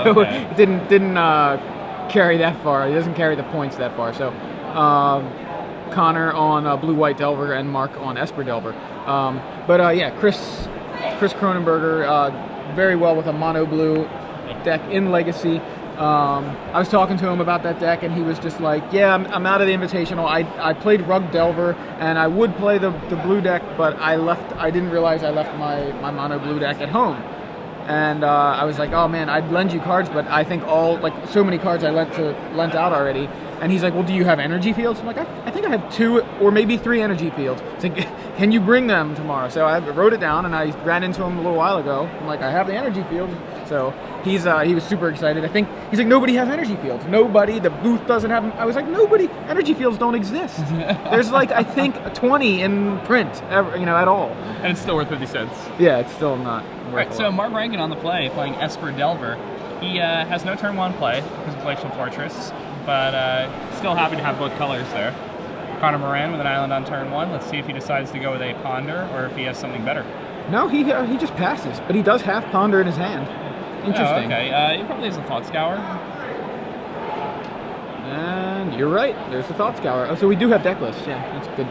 So Okay. it didn't carry that far. He doesn't carry the points that far. So Connor on Blue-White Delver and Mark on Esper Delver. But yeah, Chris Cronenberger very well with a mono blue deck in Legacy. I was talking to him about that deck, and he was just like, "Yeah, I'm out of the Invitational. I played Rug Delver, and I would play the blue deck, but I didn't realize I left my mono blue deck at home." And I was like, "Oh man, I'd lend you cards, but I think so many cards I lent out already." And he's like, "Well, do you have energy fields?" I'm like, I think I have 2 or maybe 3 energy fields. It's like, can you bring them tomorrow? So I wrote it down, and I ran into him a little while ago. I'm like, I have the energy field. So he was super excited. I think he's like, nobody has energy fields. Nobody. The booth doesn't have them. I was like, nobody. Energy fields don't exist. There's like, I think 20 in print, at all. And it's still worth 50 cents. Yeah, it's still not worth Alright, so Mark Rankin on the play, playing Esper Delver. He has no turn 1 play because of Glacial Fortress, but still happy to have both colors there. Connor Moran with an island on turn 1. Let's see if he decides to go with a Ponder or if he has something better. No, he just passes, but he does have Ponder in his hand. Interesting. Oh, okay. He probably has a Thought Scour. And you're right. There's the Thought Scour. Oh, so we do have deck lists. Yeah, that's good.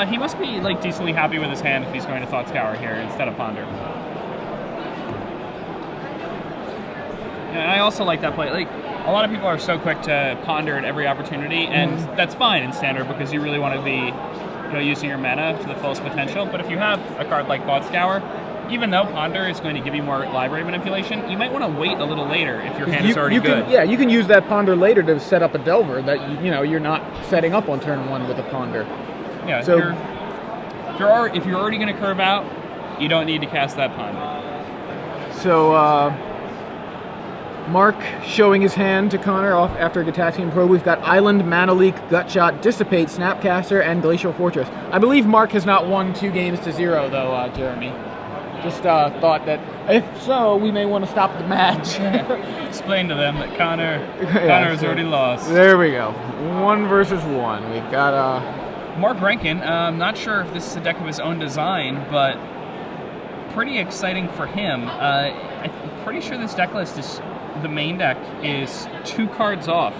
He must be like decently happy with his hand if he's going to Thought Scour here instead of Ponder. And I also like that play. Like, a lot of people are so quick to ponder at every opportunity, and that's fine in Standard because you really want to be, using your mana to the fullest potential. But if you have a card like Thought Scour, even though Ponder is going to give you more library manipulation, you might want to wait a little later if your hand is already good. You can use that Ponder later to set up a Delver that you're not setting up on turn 1 with a Ponder. Yeah. So if you're already going to curve out, you don't need to cast that Ponder. So Mark showing his hand to Connor off after Gataxian Probe. We've got Island, Mana Leak, Gutshot, Dissipate, Snapcaster, and Glacial Fortress. I believe Mark has not won 2 games to 0, though, Jeremy. Just thought that if so, we may want to stop the match. Explain to them that Connor has already lost. There we go. 1 versus 1. We've got Mark Rankin. I'm not sure if this is a deck of his own design, but pretty exciting for him. I'm pretty sure this deck list is the main deck is 2 cards off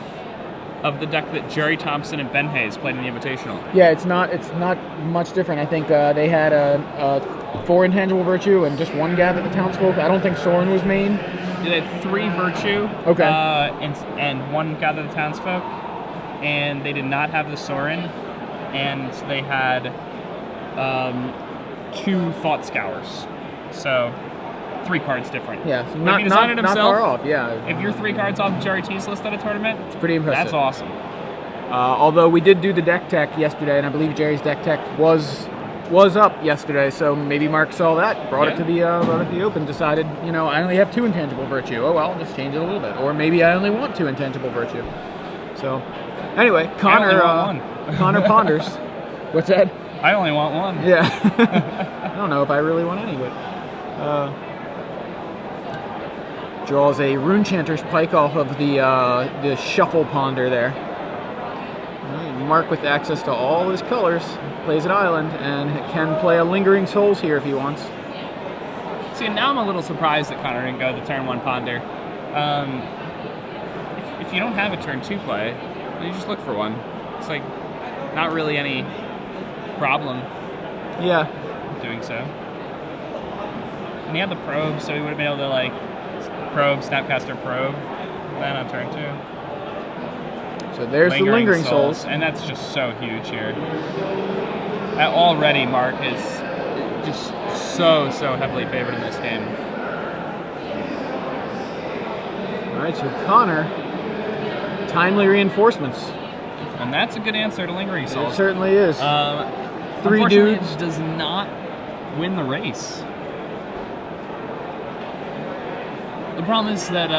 of the deck that Jerry Thompson and Ben Hayes played in the Invitational. Yeah, it's not much different. I think they had a 4 Intangible Virtue and just 1 Gather the Townsfolk. I don't think Soren was main. They had 3 Virtue. Okay. And 1 Gather the Townsfolk, and they did not have the Soren, and they had 2 Thought Scours. So 3 cards different. Yeah, so not far off. Yeah. If you're 3 cards off Jerry T's list at a tournament, it's pretty impressive. That's awesome. Although we did do the deck tech yesterday, and I believe Jerry's deck tech was up yesterday, so maybe Mark saw that, brought it to the open, decided, I only have 2 Intangible Virtue. Oh well, just change it a little bit. Or maybe I only want 2 Intangible Virtue. So, anyway, Connor ponders. What's that? I only want 1. Yeah. I don't know if I really want any, but draws a Runechanter's Pike off of the Shuffle Ponder there. Mark with access to all his colors plays an island and can play a Lingering Souls here if he wants. See, now I'm a little surprised that Connor didn't go the turn 1 Ponder. If you don't have a turn 2 play, you just look for one. It's like not really any problem. Yeah. Doing so. And he had the probe, so he would have been able to probe, Snapcaster probe, then on turn 2. So there's the Lingering Souls. And that's just so huge here. Already Mark is just so heavily favored in this game. Alright, so Connor, timely reinforcements. And that's a good answer to Lingering Souls. It certainly is. 3 dudes. It does not win the race. The problem is that,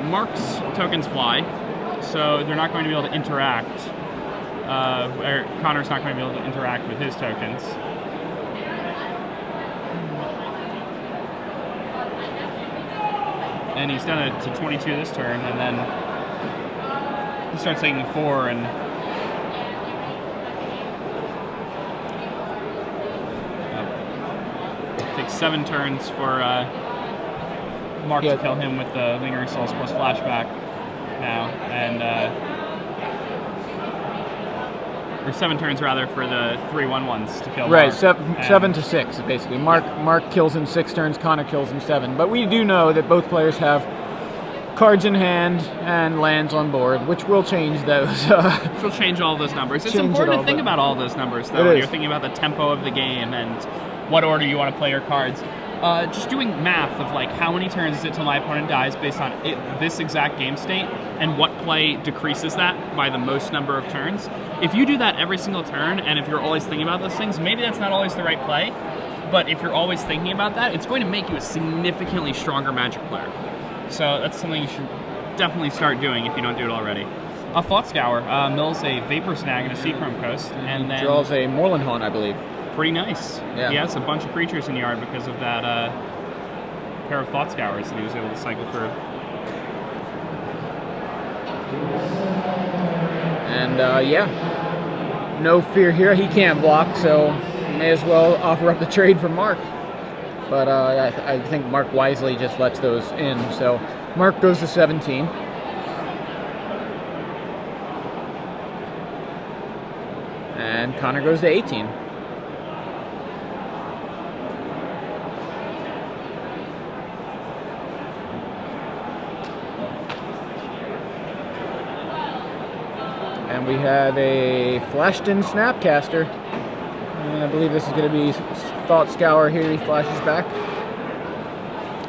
Mark's tokens fly, so they're not going to be able to interact. Or Connor's not going to be able to interact with his tokens. And he's done it to 22 this turn, and then he starts taking 4, and takes 7 turns for Mark to kill him with the Lingering Souls plus flashback now, and or 7 turns rather for the 3/1/1s to kill. Right, Mark. 7 to 6 basically. Mark kills in 6 turns. Connor kills in 7. But we do know that both players have cards in hand and lands on board, which will change those. Which will change all those numbers. It's important to think about all those numbers, though, when you're thinking about the tempo of the game and what order you want to play your cards. Just doing math of like how many turns is it till my opponent dies based on this exact game state, and what play decreases that by the most number of turns. If you do that every single turn, and if you're always thinking about those things, maybe that's not always the right play, but if you're always thinking about that, it's going to make you a significantly stronger Magic player. So that's something you should definitely start doing if you don't do it already. A Thought Scour mills a Vapor Snag and a Seachrome Coast, and then draws a Moran Haunt, I believe. Pretty nice. Yeah. He has a bunch of creatures in yard because of that pair of Thought Scours that he was able to cycle through. And yeah, no fear here. He can't block, so may as well offer up the trade for Mark. But I think Mark wisely just lets those in. So Mark goes to 17. And Connor goes to 18. And we have a Flashed-in Snapcaster. And I believe this is going to be Thought Scour here. He flashes back.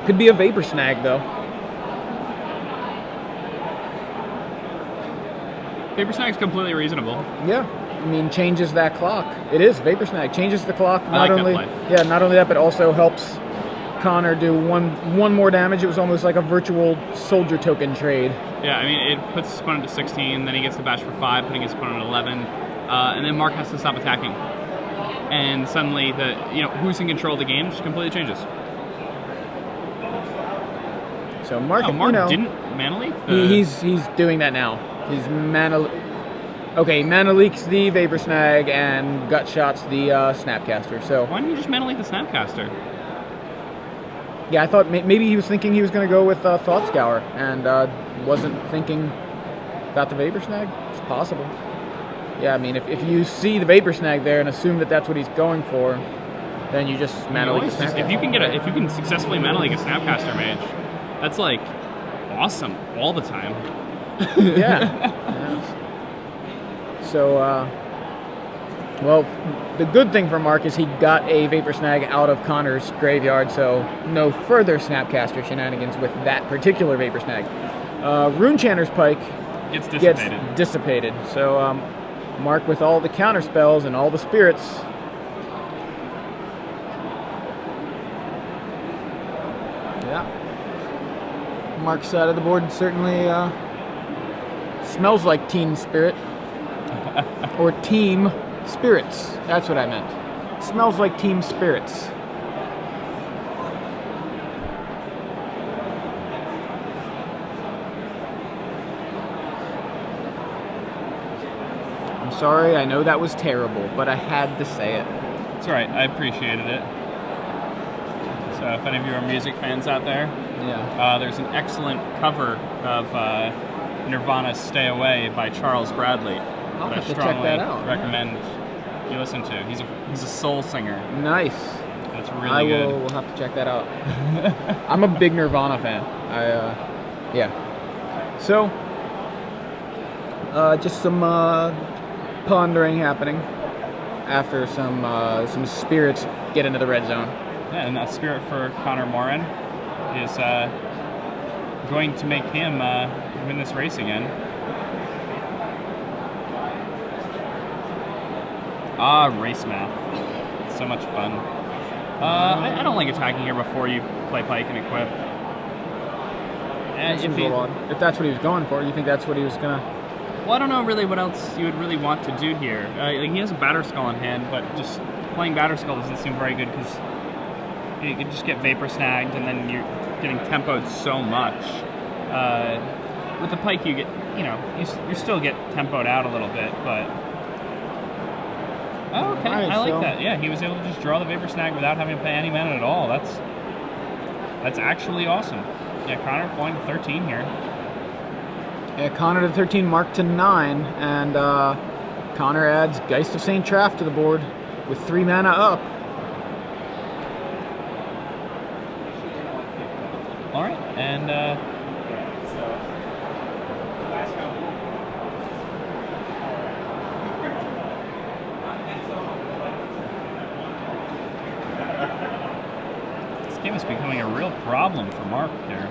Could be a Vapor Snag, though. Vapor Snag's completely reasonable. Yeah. I mean, changes that clock. It is Vapor Snag. Changes the clock. I like that play. Yeah, not only that, but also helps Connor do one more damage. It was almost like a virtual soldier token trade. Yeah, I mean, it puts his opponent to 16, then he gets the bash for 5, putting his opponent at 11, and then Mark has to stop attacking. And suddenly, who's in control of the game just completely changes. So Mark, didn't mana leak? He's doing that now. He's mana leaks the Vapor Snag and gut shots the Snapcaster. So why didn't you just mana leak the Snapcaster? Yeah, I thought maybe he was thinking he was going to go with Thought Scour and wasn't thinking about the Vapor Snag. It's possible. Yeah, I mean, if you see the Vapor Snag there and assume that that's what he's going for, then you just mana leak the Snapcaster. If you can successfully mana leak a Snapcaster mage, that's like awesome all the time. Yeah. So, well, the good thing for Mark is he got a Vapor Snag out of Connor's graveyard, so no further Snapcaster shenanigans with that particular Vapor Snag. Runechanter's Pike gets dissipated. So, Mark with all the counter spells and all the spirits. Yeah. Mark's side of the board certainly smells like Teen Spirit. Or Team Spirits. That's what I meant. Smells like Team Spirits. I'm sorry, I know that was terrible, but I had to say it. It's alright, I appreciated it. So if any of you are music fans out there, there's an excellent cover of Nirvana's Stay Away by Charles Bradley. I'll have I to check that out. recommend you listen to. He's a soul singer. Nice. It's really good. We'll have to check that out. I'm a big Nirvana fan. Yeah. So, just some pondering happening after some spirits get into the red zone. Yeah, and that spirit for Connor Moran is going to make him win this race again. Race math. It's so much fun. I don't like attacking here before you play Pike and equip. If that's what he was going for, you think that's what he was gonna... Well, I don't know really what else you would really want to do here. He has a Batterskull in hand, but just playing Batterskull doesn't seem very good because you could just get Vapor Snagged and then you're getting tempoed so much. With the Pike, you get, you still get tempoed out a little bit, but... Oh, okay. Right, I like that. Yeah, he was able to just draw the Vapor Snag without having to pay any mana at all. That's actually awesome. Yeah, Connor going to 13 here. Yeah, Connor to 13, Mark to 9, and Connor adds Geist of St. Traff to the board with 3 mana up. All right, and this game is becoming a real problem for Mark here.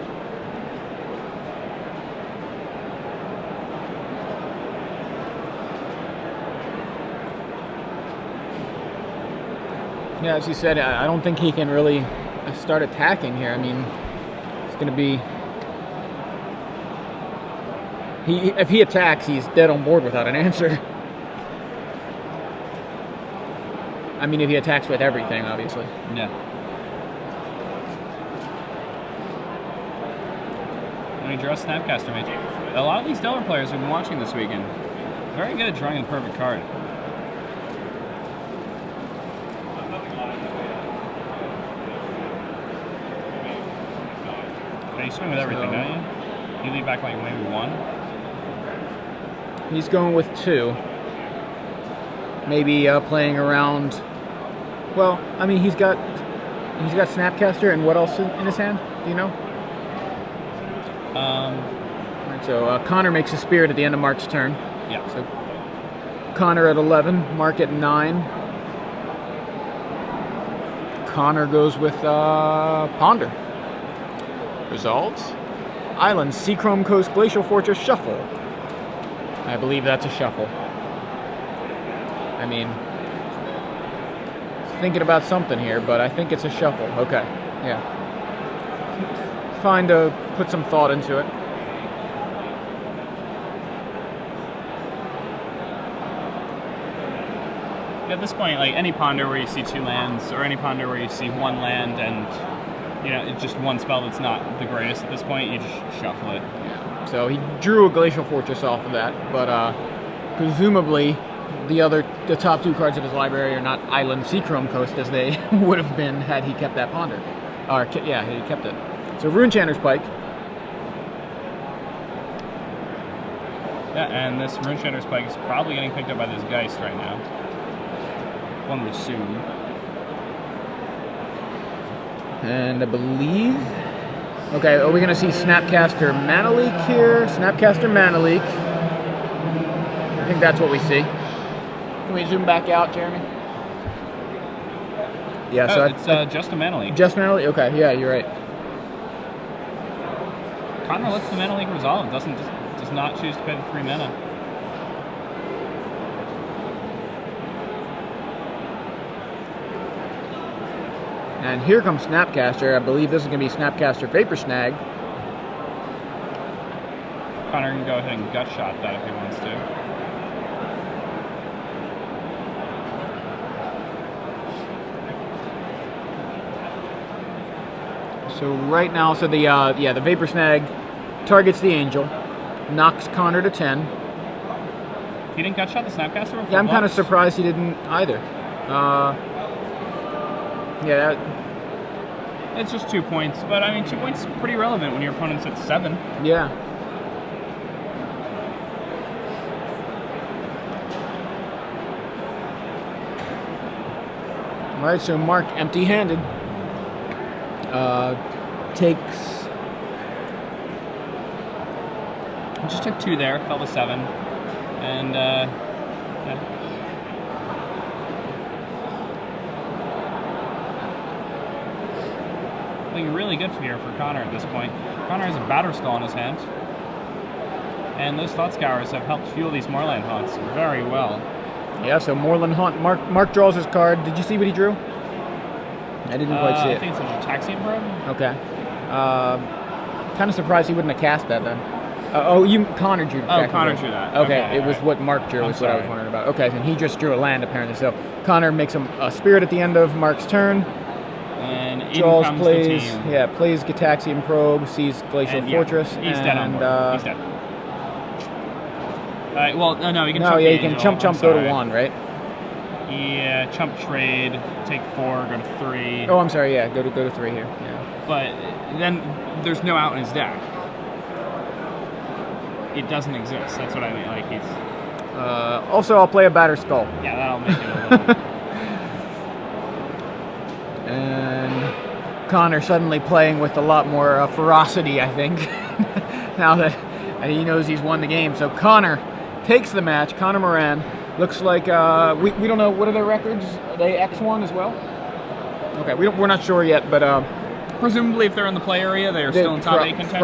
Yeah, as you said, I don't think he can really start attacking here. I mean, it's going to be... If he attacks, he's dead on board without an answer. I mean, if he attacks with everything, obviously. Yeah. When he draws Snapcaster Mage. A lot of these Delver players we've been watching this weekend, very good at drawing the perfect card. You swing with everything, don't you? You leave back like maybe 1. He's going with 2. Maybe playing around. Well, I mean, he's got Snapcaster and what else in his hand? Do you know? Right, so Connor makes a Spirit at the end of Mark's turn. Yeah. So Connor at 11, Mark at 9. Connor goes with Ponder. Results: Island, Seachrome Coast, Glacial Fortress, Shuffle. I believe that's a shuffle. I mean, thinking about something here, but I think it's a shuffle. Okay, yeah. Fine to put some thought into it. At this point, like any Ponder where you see 2 lands, or any Ponder where you see 1 land and it's just 1 spell that's not the greatest at this point, you just shuffle it. Yeah. So he drew a Glacial Fortress off of that, but presumably the top 2 cards of his library are not Island, Seachrome Coast as they would have been had he kept that Ponder. Or yeah, he kept it. So Runechanter's Pike. Yeah, and this Runechanter's Pike is probably getting picked up by this Geist right now. One would assume. And I believe... Okay, are we going to see Snapcaster Mana Leak here? Snapcaster Mana Leak. I think that's what we see. Can we zoom back out, Jeremy? Yeah, so it's just a Mana Leak. Just Mana Leak? Okay, yeah, you're right. Connor lets the Mana Leak resolve. Does not choose to pay the 3 mana. And here comes Snapcaster. I believe this is going to be Snapcaster Vapor Snag. Connor can go ahead and gut shot that if he wants to. So right now, the the Vapor Snag targets the Angel, knocks Connor to 10. He didn't gut shot the Snapcaster before? Yeah, I'm kind of surprised he didn't either. Yeah, it's just 2 points, but I mean 2 points is pretty relevant when your opponent's at 7. Yeah. All right, so Mark, empty-handed, takes. I just took 2 there, fell to 7, and yeah. Looking really good here for Connor at this point. Connor has a Batterskull in his hand, and those Thought Scours have helped fuel these Moorland Haunts very well. Yeah, so Moorland Haunt. Mark draws his card. Did you see what he drew? I didn't quite see it. I think it's a Taxian Probe. Okay. Kind of surprised he wouldn't have cast that then. Connor drew. Oh, Connor drew that. Okay, it was what Mark drew. Was what I was wondering about. Okay, and he just drew a land apparently. So Connor makes a Spirit at the end of Mark's turn. And draws, plays, plays Gitaxian Probe, sees Glacial Fortress, he's dead on board. He's dead. Well, no, he can. No, chump yeah, he can chump, go to 1, right? Yeah, chump trade, take 4, go to 3. Oh, I'm sorry. Yeah, go to 3 here. Yeah. But then there's no out in his deck. It doesn't exist. That's what I mean. Like he's. Also, I'll play a Batter Skull. Yeah, that'll make it a little. And Connor suddenly playing with a lot more ferocity, I think, now that he knows he's won the game. So Connor takes the match. Connor Moran. Looks like we don't know, what are their records? Are they X1 as well? Okay, we're not sure yet, but Presumably, if they're in the play area, they are still in top 8 contention.